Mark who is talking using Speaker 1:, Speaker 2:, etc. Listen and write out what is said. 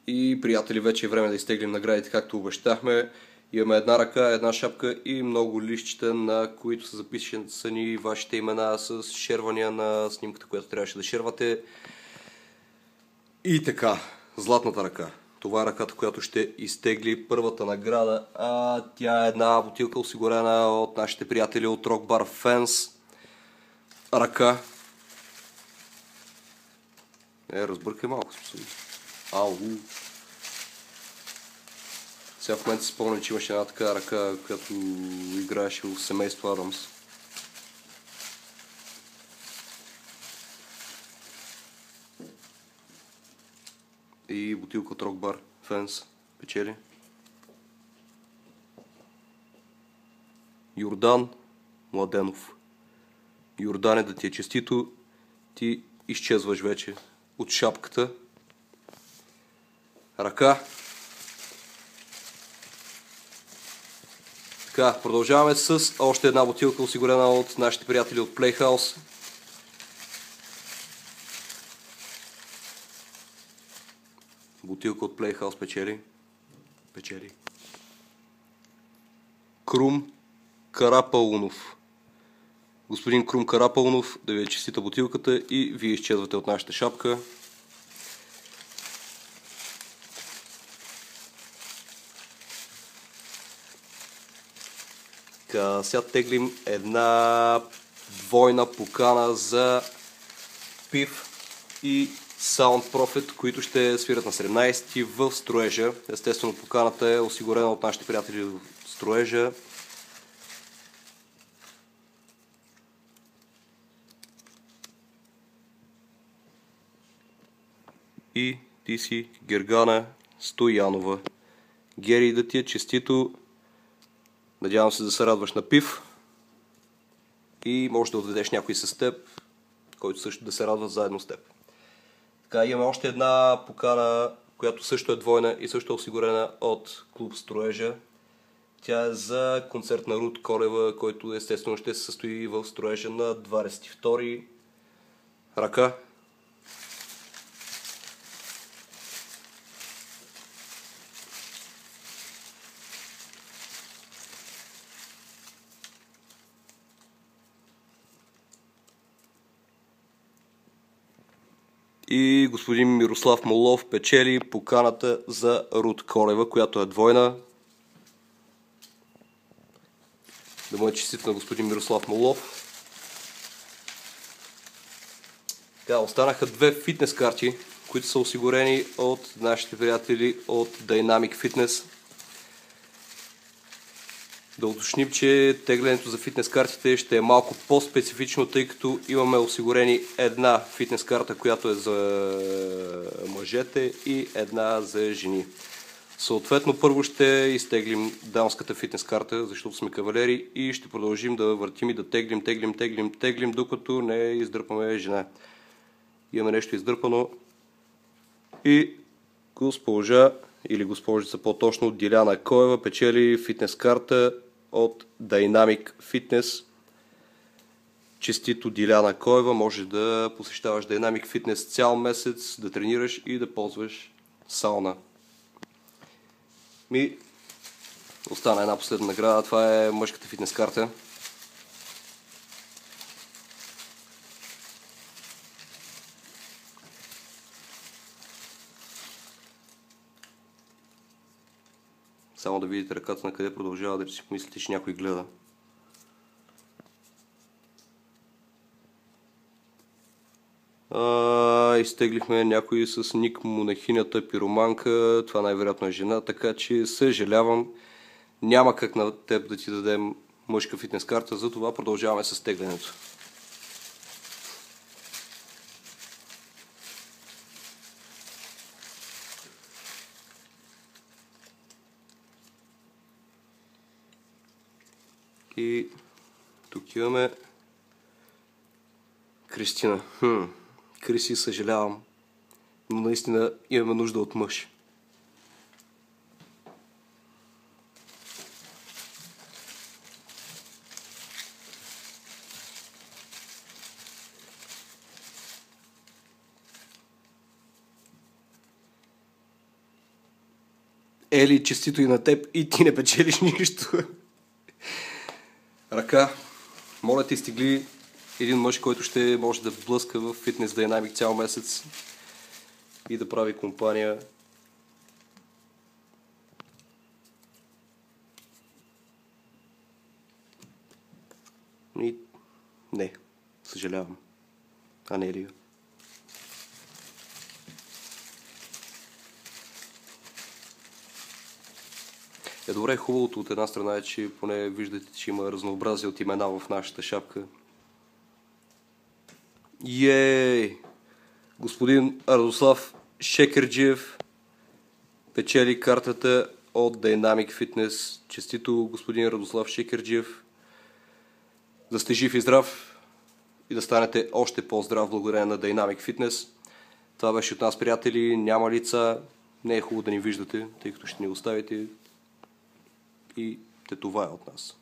Speaker 1: И, приятели, вече е време да изтеглим наградите, както обещахме. Имаме една ръка, една шапка и много листчета, на които са записани вашите имена с шервания на снимката, която трябваше да шервате. И така, златната ръка. Това е ръката, която ще изтегли първата награда. Тя е една бутилка, осигурена от нашите приятели от Rock Bar Fans. Ръка. Разбъркай малко. Ау. Сега в момента си спомням, че имаше една така ръка, която играеше в семейство Адамс. И бутилка от Rock Bar Fans печели. Йордан Младенов. Йордане, да ти е честито, ти изчезваш вече от шапката. Ръка. Така, продължаваме с още една бутилка, осигурена от нашите приятели от Playhouse. Бутилка от Playhouse печели. Крум Карапаунов. Господин Крум Карапаунов, да ви е честита бутилката и вие изчезвате от нашата шапка. Така, сега теглим една двойна покана за PIF и Sound Profit, които ще свират на 17 в Строежа. Естествено, поканата е осигурена от нашите приятели в Строежа. И ти си Гергана Стоянова. Гери, да ти е честито. Надявам се да се радваш на PIF. И може да отведеш някой с теб, който също да се радва заедно с теб. Така, имаме още една покана, която също е двойна и също е осигурена от клуб Строежа. Тя е за концерт на Рут Колева, който естествено ще се състои в Строежа на 22 ръка. И господин Мирослав Молов печели поканата за Рут Колева, която е двойна. Да му е честито на господин Мирослав Молов. Така, останаха две фитнес карти, които са осигурени от нашите приятели от Dynamic Fitness. Да уточним, че теглянето за фитнес картите ще е малко по-специфично, тъй като имаме осигурени една фитнес карта, която е за мъжете и една за жени. Съответно, първо ще изтеглим дамската фитнес карта, защото сме кавалери и ще продължим да въртим и да теглим, докато не издърпаме жена. Имаме нещо издърпано и госпожа или госпожица по-точно Диляна Коева печели фитнес карта от Dynamic Fitness. Честито, Диляна Коева, може да посещаваш Dynamic Fitness цял месец, да тренираш и да ползваш сауна. Остана една последна награда, това е мъжката фитнес карта. Само да видите ръката на къде продължава, да си помислите, че някой гледа. Изтеглихме някой с ник Монахинята Пироманка. Това най-вероятно е жена, така че съжалявам. Няма как на теб да ти дадем мъжка фитнес карта, затова продължаваме с теглянето. И тук имаме Кристина. Криси, съжалявам, но наистина имаме нужда от мъж. Ели, честито и на теб, и ти не печелиш нищо. Ръка, моля ти, стигли един мъж, който ще може да блъска в Fitness Dynamic цял месец и да прави компания. И не, съжалявам. Анелия. Добре, хубавото от една страна е, че поне виждате, че има разнообразие от имена в нашата шапка. Ей! Господин Радослав Шекерджиев печели картата от Dynamic Fitness. Честито, господин Радослав Шекерджиев. Да сте жив и здрав и да станете още по-здрав благодарение на Dynamic Fitness. Това беше от нас, приятели. Няма лица. Не е хубаво да ни виждате, тъй като ще ни оставите. И това е от нас.